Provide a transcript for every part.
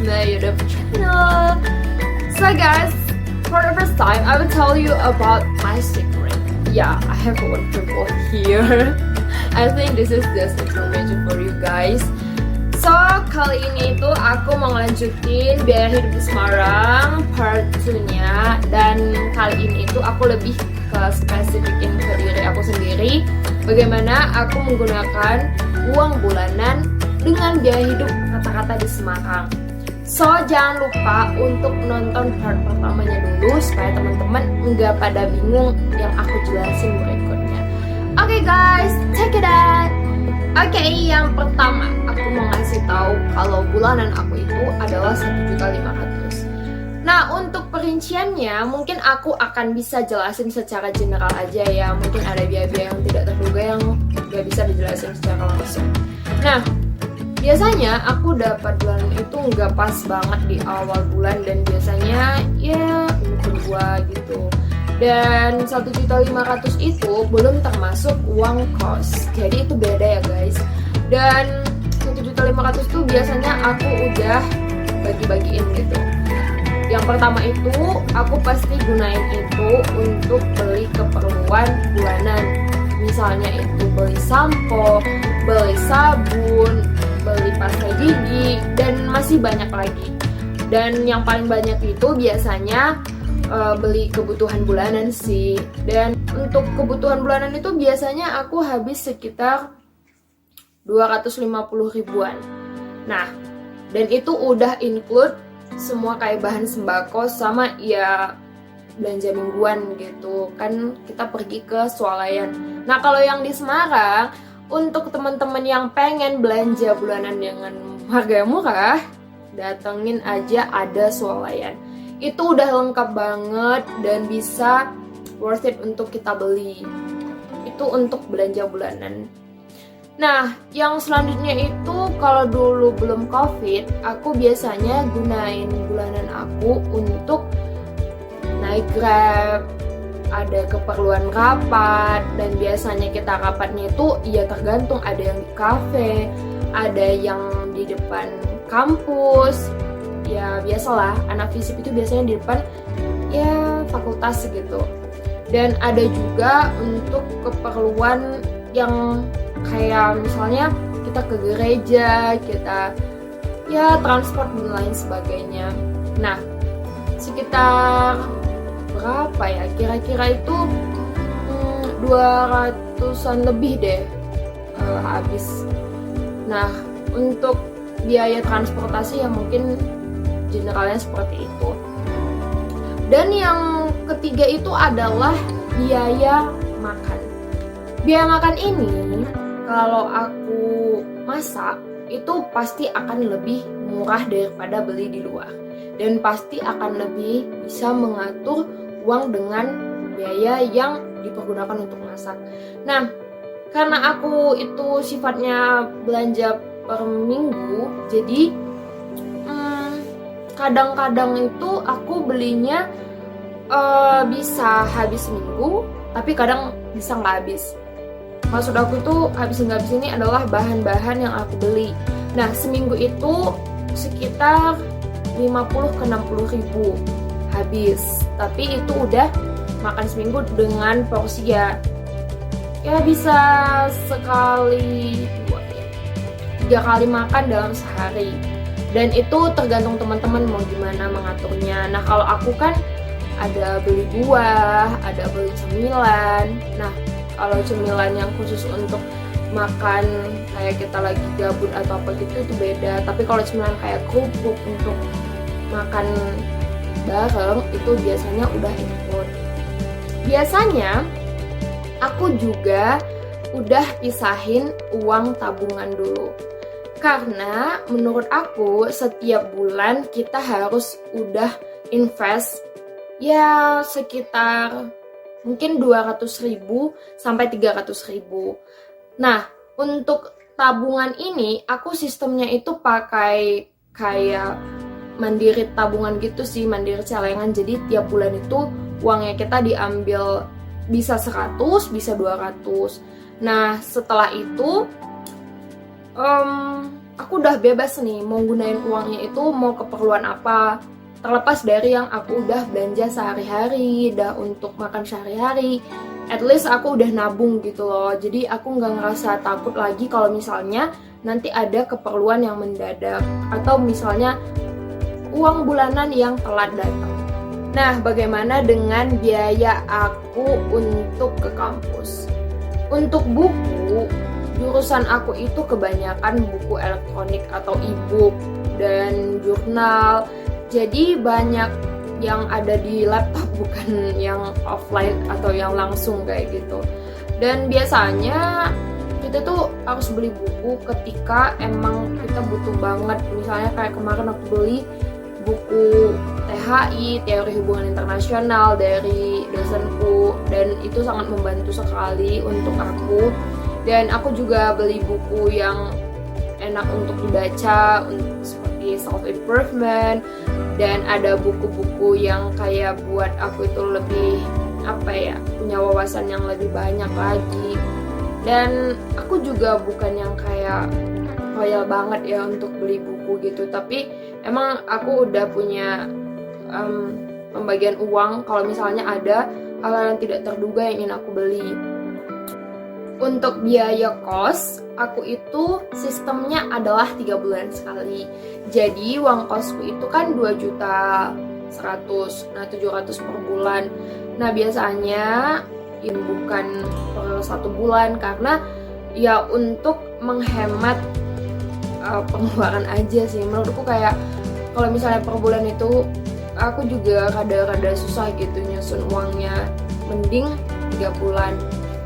my YouTube channel. So guys, for the first time, I will tell you about my secret. Yeah, I have one people here. I think this is just information for you guys. So, kali ini itu aku mau ngelanjutin Biaya Hidup di Semarang part 2-nya. Dan kali ini itu aku lebih ke spesifikin ke diri aku sendiri, bagaimana aku menggunakan uang bulanan dengan biaya hidup kata-kata di Semarang. So, jangan lupa untuk nonton part pertamanya dulu supaya teman-teman nggak pada bingung yang aku jelasin berikutnya. Oke guys, check it out. Oke, yang pertama aku mau ngasih tahu kalau bulanan aku itu adalah 1.500.000. Nah, untuk perinciannya mungkin aku akan bisa jelasin secara general aja ya. Mungkin ada biaya-biaya yang tidak terduga yang nggak bisa dijelasin secara langsung. Nah, biasanya aku dapat bulanan itu nggak pas banget di awal bulan dan biasanya ya kedua gitu. Dan 1.500.000 itu belum termasuk uang kos. Jadi itu beda ya guys. Dan 1.500.000 itu biasanya aku udah bagi-bagiin gitu. Yang pertama itu aku pasti gunain itu untuk beli keperluan bulanan. Misalnya itu beli sampo, beli sabun, beli pasta gigi, dan masih banyak lagi. Dan yang paling banyak itu biasanya beli kebutuhan bulanan sih. Dan untuk kebutuhan bulanan itu biasanya aku habis sekitar 250 ribuan. Nah, dan itu udah include semua kayak bahan sembako sama ya belanja mingguan gitu. Kan kita pergi ke swalayan. Nah, kalau yang di Semarang, untuk teman-teman yang pengen belanja bulanan dengan harga murah, datengin aja ada swalayan. Itu udah lengkap banget dan bisa worth it untuk kita beli. Itu untuk belanja bulanan. Nah, yang selanjutnya itu kalau dulu belum COVID, aku biasanya gunain bulanan aku untuk naik Grab, ada keperluan rapat, dan biasanya kita rapatnya itu ya tergantung, ada yang di kafe, ada yang di depan kampus. Ya biasalah, anak fisip itu biasanya di depan ya fakultas gitu. Dan ada juga untuk keperluan yang kayak misalnya kita ke gereja, kita ya transport dan lain sebagainya. Nah, sekitar berapa ya? Kira-kira itu 200-an lebih deh habis. Nah, untuk biaya transportasi ya mungkin generalnya seperti itu. Dan yang ketiga itu adalah biaya makan. Biaya makan ini kalau aku masak itu pasti akan lebih murah daripada beli di luar. Dan pasti akan lebih bisa mengatur uang dengan biaya yang dipergunakan untuk masak. Nah, karena aku itu sifatnya belanja per minggu, jadi kadang-kadang itu aku belinya bisa habis seminggu, tapi kadang bisa nggak habis. Maksud aku itu habis nggak habis ini adalah bahan-bahan yang aku beli. Nah, seminggu itu sekitar 50-60 ribu habis. Tapi itu udah makan seminggu dengan porsi ya bisa sekali 3 kali makan dalam sehari. Dan itu tergantung teman-teman mau gimana mengaturnya. Nah, kalau aku kan ada beli buah, ada beli cemilan. Nah, kalau cemilan yang khusus untuk makan kayak kita lagi gabut atau apa gitu itu beda. Tapi kalau cemilan kayak kerupuk untuk makan bareng itu biasanya udah include. Biasanya aku juga udah pisahin uang tabungan dulu. Karena menurut aku setiap bulan kita harus udah invest ya sekitar mungkin 200.000 sampai 300.000. Nah, untuk tabungan ini aku sistemnya itu pakai kayak mandiri tabungan gitu sih, mandiri celengan. Jadi tiap bulan itu uangnya kita diambil bisa 100, bisa 200. Nah, setelah itu aku udah bebas nih mau gunain uangnya itu mau keperluan apa, terlepas dari yang aku udah belanja sehari-hari, udah untuk makan sehari-hari. At least aku udah nabung gitu loh, jadi aku nggak ngerasa takut lagi kalau misalnya nanti ada keperluan yang mendadak atau misalnya uang bulanan yang telat datang. Nah, bagaimana dengan biaya aku untuk ke kampus? Untuk buku, jurusan aku itu kebanyakan buku elektronik atau e-book dan jurnal. Jadi banyak yang ada di laptop, bukan yang offline atau yang langsung kayak gitu. Dan biasanya kita tuh harus beli buku ketika emang kita butuh banget. Misalnya kayak kemarin aku beli buku THI, Teori Hubungan Internasional dari dosenku, dan itu sangat membantu sekali untuk aku. Dan aku juga beli buku yang enak untuk dibaca, seperti self improvement, dan ada buku-buku yang kayak buat aku itu lebih punya wawasan yang lebih banyak lagi. Dan aku juga bukan yang kayak royal banget ya untuk beli buku gitu, tapi emang aku udah punya pembagian uang kalau misalnya ada hal-hal yang tidak terduga yang ingin aku beli. Untuk biaya kos, aku itu sistemnya adalah 3 bulan sekali. Jadi uang kosku itu kan 2.100.000, nah 700 per bulan. Nah biasanya ini bukan per 1 bulan karena ya untuk menghemat pengeluaran aja sih. Menurutku kayak kalau misalnya per bulan itu aku juga rada-rada susah gitu nyusun uangnya, mending 3 bulan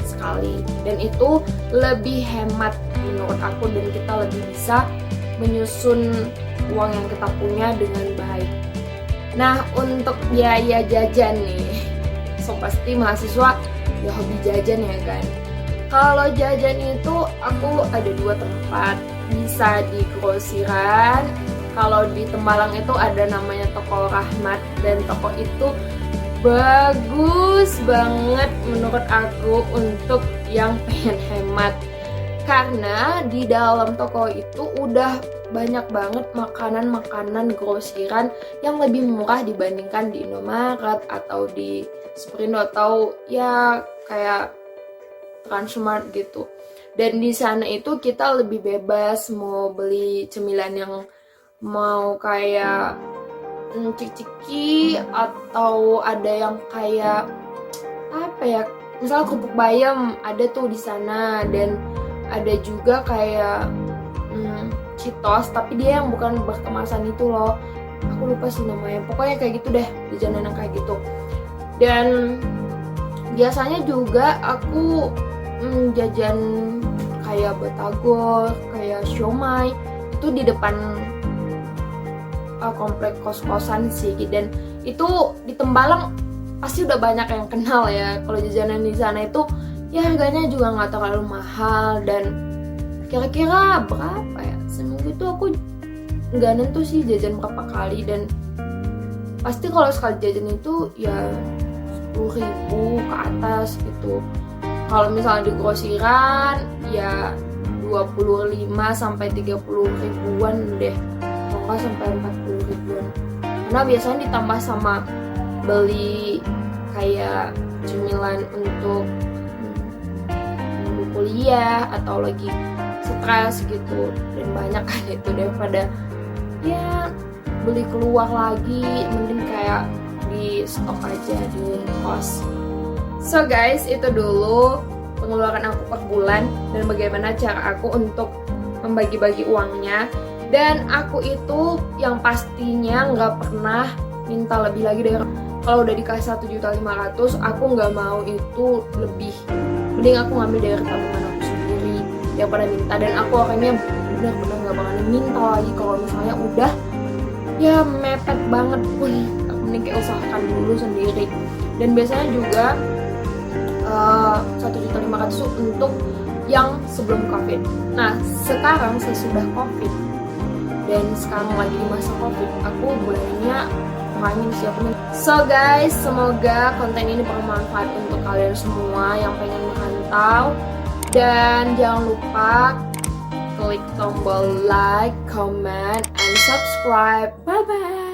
sekali, dan itu lebih hemat menurut aku, dan kita lebih bisa menyusun uang yang kita punya dengan baik. Nah untuk biaya jajan nih, so pasti mahasiswa ya hobi jajan ya kan. Kalau jajan itu aku ada 2 tempat, bisa di grosiran. Kalau di Tembalang itu ada namanya Toko Rahmat, dan toko itu bagus banget menurut aku untuk yang pengen hemat. Karena di dalam toko itu udah banyak banget makanan-makanan grosiran yang lebih murah dibandingkan di Indomaret atau di Superindo atau ya kayak Transmart gitu. Dan di sana itu kita lebih bebas mau beli cemilan yang mau kayak ciki-ciki atau ada yang kayak misal kerupuk bayam ada tuh di sana, dan ada juga kayak Cheetos tapi dia yang bukan berkemasan itu loh, aku lupa sih namanya, pokoknya kayak gitu deh, jajanan yang kayak gitu. Dan biasanya juga aku jajan kayak batagor, kayak siomay itu di depan komplek kos-kosan sih, dan itu di Tembalang pasti udah banyak yang kenal ya. Kalau jajanan di sana itu ya harganya juga nggak terlalu mahal, dan kira-kira berapa ya, seminggu itu aku nggak nentu sih jajan berapa kali, dan pasti kalau sekali jajan itu ya 10.000 ke atas gitu. Kalau misalnya di grosiran ya 25 sampai 30 ribuan deh, kalau sampai 40 ribuan. Karena biasanya ditambah sama beli kayak cemilan untuk kuliah atau lagi stres gitu, dan banyak kan itu, daripada ya beli keluar lagi, mending kayak di stok aja di kos. So guys, itu dulu pengeluaran aku per bulan dan bagaimana cara aku untuk membagi-bagi uangnya. Dan aku itu yang pastinya nggak pernah minta lebih lagi dari, kalau udah dikasih 1.500.000 aku nggak mau itu lebih, mending aku ngambil dari tabungan aku sendiri daripada minta. Dan aku orangnya benar-benar nggak bakalan minta lagi kalau misalnya udah ya mepet banget pun, aku mending kayak usahakan dulu sendiri. Dan biasanya juga 1.500.000 untuk yang sebelum COVID. Nah sekarang sesudah COVID dan sekarang lagi di masa COVID, aku bulannya kurangin sih aku. So guys, semoga konten ini bermanfaat untuk kalian semua yang pengen merantau, dan jangan lupa Klik tombol like, comment, and subscribe. Bye bye.